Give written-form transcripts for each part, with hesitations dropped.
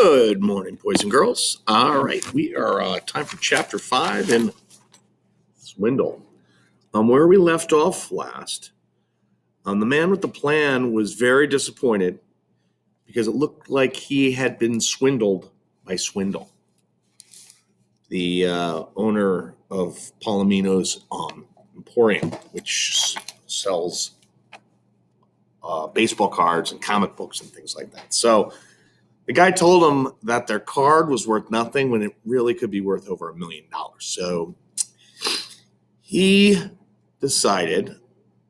Good morning, boys and girls. All right, we are time for chapter 5 in Swindle. Where we left off last, the man with the plan was very disappointed because it looked like he had been swindled by Swindle, the owner of Palomino's Emporium, which sells baseball cards and comic books and things like that. So the guy told him that their card was worth nothing when it really could be worth over $1 million. So he decided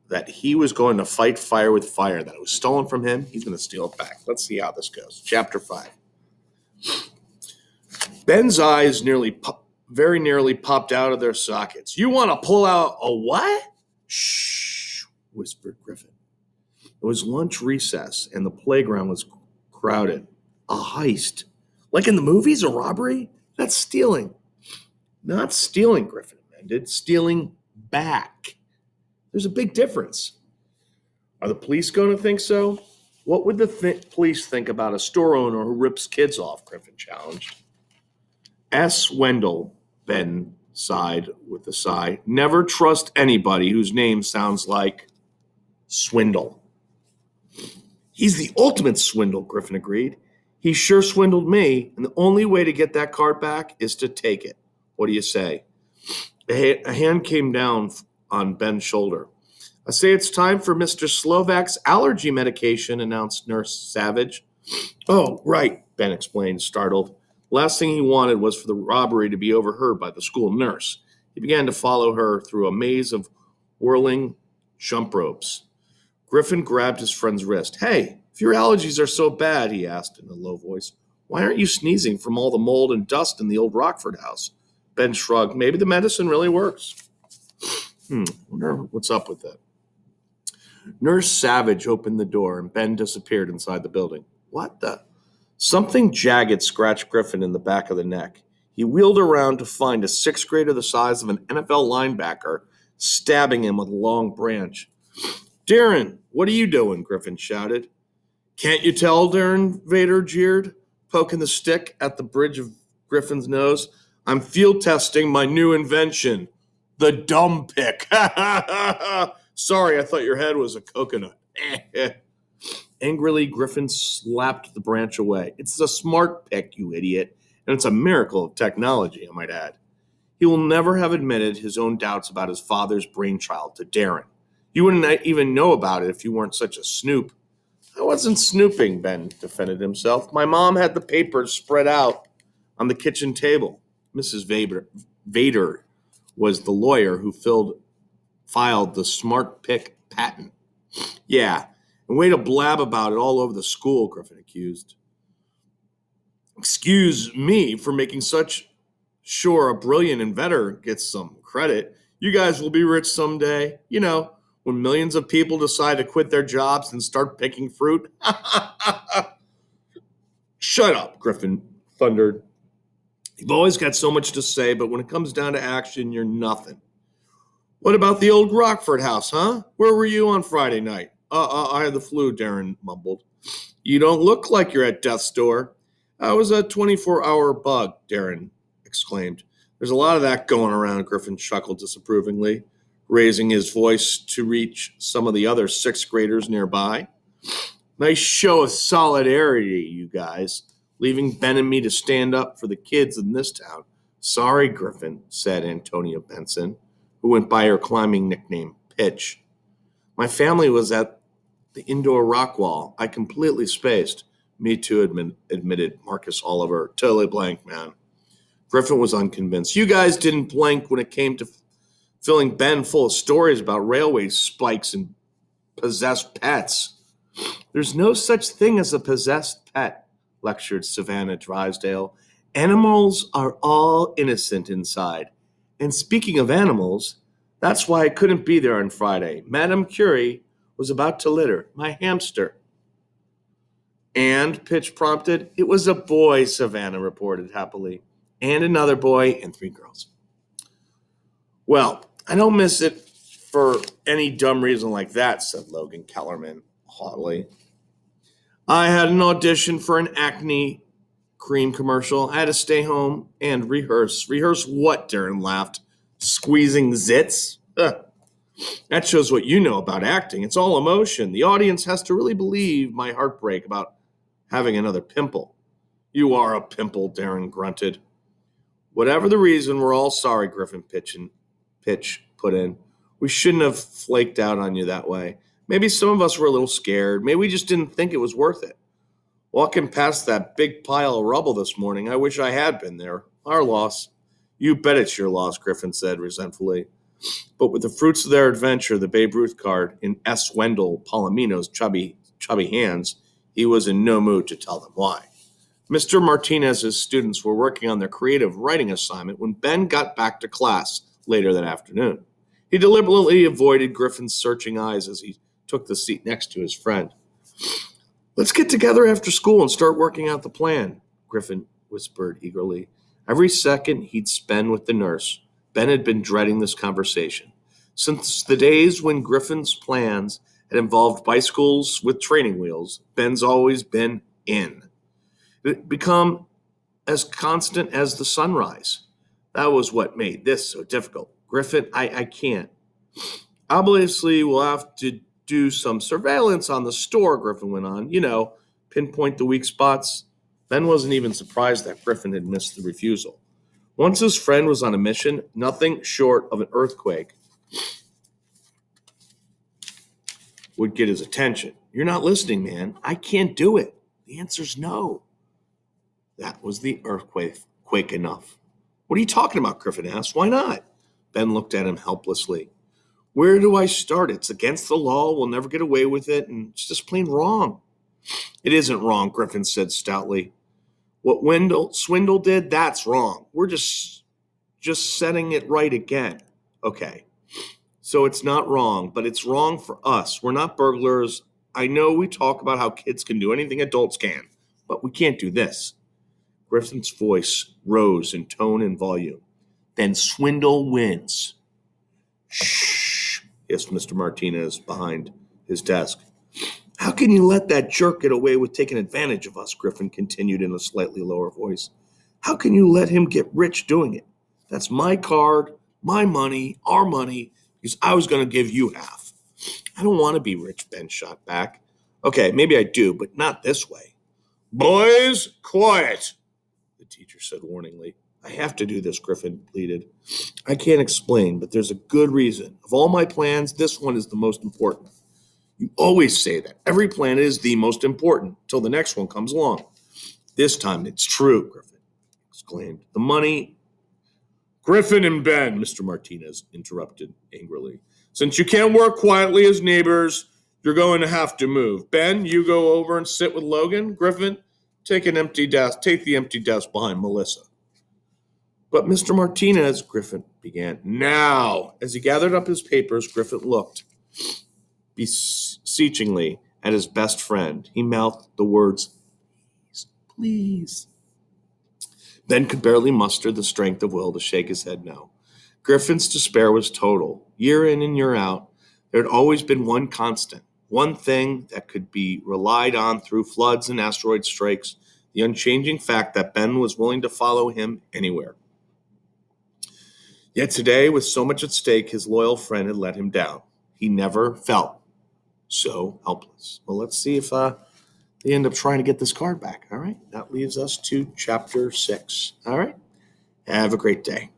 that he was going to fight fire with fire, that it was stolen from him. He's going to steal it back. Let's see how this goes. Chapter 5. Ben's eyes very nearly popped out of their sockets. You want to pull out a what? Shh, whispered Griffin. It was lunch recess, and the playground was crowded. A heist. Like in the movies, a robbery? That's stealing. Not stealing, Griffin amended. Stealing back. There's a big difference. Are the police going to think so? What would the police think about a store owner who rips kids off? Griffin challenged. S. Wendell, Ben sighed with a sigh. Never trust anybody whose name sounds like Swindle. He's the ultimate swindle, Griffin agreed. He sure swindled me, and the only way to get that card back is to take it. What do you say? A hand came down on Ben's shoulder. I say it's time for Mr. Slovak's allergy medication, announced Nurse Savage. Oh, right, Ben explained, startled. Last thing he wanted was for the robbery to be overheard by the school nurse. He began to follow her through a maze of whirling jump ropes. Griffin grabbed his friend's wrist. Hey, if your allergies are so bad, he asked in a low voice, why aren't you sneezing from all the mold and dust in the old Rockford house? Ben shrugged. Maybe the medicine really works. Wonder what's up with that. Nurse Savage opened the door, and Ben disappeared inside the building. What the? Something jagged scratched Griffin in the back of the neck. He wheeled around to find a sixth grader the size of an NFL linebacker stabbing him with a long branch. Darren, what are you doing? Griffin shouted. Can't you tell, Darren? Vader jeered, poking the stick at the bridge of Griffin's nose. I'm field testing my new invention, the dumb pick. Sorry, I thought your head was a coconut. Angrily, Griffin slapped the branch away. It's a smart pick, you idiot, and it's a miracle of technology, I might add. He will never have admitted his own doubts about his father's brainchild to Darren. You wouldn't even know about it if you weren't such a snoop. I wasn't snooping, Ben defended himself. My mom had the papers spread out on the kitchen table. Mrs. Vader was the lawyer who filed the smart pick patent. Yeah, and way to blab about it all over the school, Griffin accused. Excuse me for making such sure a brilliant inventor gets some credit. You guys will be rich someday. You know, when millions of people decide to quit their jobs and start picking fruit. Shut up, Griffin thundered. You've always got so much to say, but when it comes down to action, you're nothing. What about the old Rockford house, huh? Where were you on Friday night? I had the flu, Darren mumbled. You don't look like you're at death's door. I was a 24-hour bug, Darren exclaimed. There's a lot of that going around, Griffin chuckled disapprovingly, raising his voice to reach some of the other sixth graders nearby. Nice show of solidarity, you guys, leaving Ben and me to stand up for the kids in this town. Sorry, Griffin, said Antonia Benson, who went by her climbing nickname, Pitch. My family was at the indoor rock wall. I completely spaced. Me too, admitted Marcus Oliver. Totally blank, man. Griffin was unconvinced. You guys didn't blink when it came to filling Ben full of stories about railway spikes and possessed pets. There's no such thing as a possessed pet, lectured Savannah Drysdale. Animals are all innocent inside. And speaking of animals, that's why I couldn't be there on Friday. Madame Curie was about to litter my hamster. And, Pitch prompted. It was a boy, Savannah reported happily. And another boy and 3 girls. Well, I don't miss it for any dumb reason like that, said Logan Kellerman haughtily. I had an audition for an acne cream commercial. I had to stay home and rehearse. Rehearse what? Darren laughed. Squeezing zits? That shows what you know about acting. It's all emotion. The audience has to really believe my heartbreak about having another pimple. You are a pimple, Darren grunted. Whatever the reason, we're all sorry, Pitch put in. We shouldn't have flaked out on you that way. Maybe some of us were a little scared. Maybe we just didn't think it was worth it. Walking past that big pile of rubble this morning, I wish I had been there. Our loss. You bet it's your loss, Griffin said resentfully. But with the fruits of their adventure, the Babe Ruth card, in S. Wendell Palomino's chubby hands, he was in no mood to tell them why. Mr. Martinez's students were working on their creative writing assignment when Ben got back to class later that afternoon. He deliberately avoided Griffin's searching eyes as he took the seat next to his friend. Let's get together after school and start working out the plan, Griffin whispered eagerly. Every second he'd spend with the nurse, Ben had been dreading this conversation. Since the days when Griffin's plans had involved bicycles with training wheels, Ben's always been in. It had become as constant as the sunrise. That was what made this so difficult. Griffin, I can't. Obviously, we'll have to do some surveillance on the store, Griffin went on. Pinpoint the weak spots. Ben wasn't even surprised that Griffin had missed the refusal. Once his friend was on a mission, nothing short of an earthquake would get his attention. You're not listening, man. I can't do it. The answer's no. That was the earthquake enough. What are you talking about? Griffin asked. Why not? Ben looked at him helplessly. Where do I start? It's against the law. We'll never get away with it. And it's just plain wrong. It isn't wrong, Griffin said stoutly. What Swindle did, that's wrong. We're just setting it right again. Okay. So it's not wrong, but it's wrong for us. We're not burglars. I know we talk about how kids can do anything adults can, but we can't do this. Griffin's voice rose in tone and volume. Then Swindle wins. Shh, hissed Mr. Martinez behind his desk. How can you let that jerk get away with taking advantage of us? Griffin continued in a slightly lower voice. How can you let him get rich doing it? That's my card, my money, our money, because I was going to give you half. I don't want to be rich, Ben shot back. Okay, maybe I do, but not this way. Boys, quiet, the teacher said warningly. I have to do this, Griffin pleaded. I can't explain, but there's a good reason. Of all my plans, this one is the most important. You always say that. Every plan is the most important till the next one comes along. This time it's true, Griffin exclaimed. The money. Griffin and Ben, Mr. Martinez interrupted angrily. Since you can't work quietly as neighbors, you're going to have to move. Ben, you go over and sit with Logan. Griffin, take the empty desk behind Melissa. But Mr. Martinez, Griffin began. Now, as he gathered up his papers, Griffin looked beseechingly at his best friend. He mouthed the words, please. Ben could barely muster the strength of will to shake his head no. Griffin's despair was total. Year in and year out, there had always been one constant, one thing that could be relied on through floods and asteroid strikes, the unchanging fact that Ben was willing to follow him anywhere. Yet today, with so much at stake, his loyal friend had let him down. He never felt so helpless. Well, let's see if they end up trying to get this card back. All right. That leaves us to chapter 6. All right. Have a great day.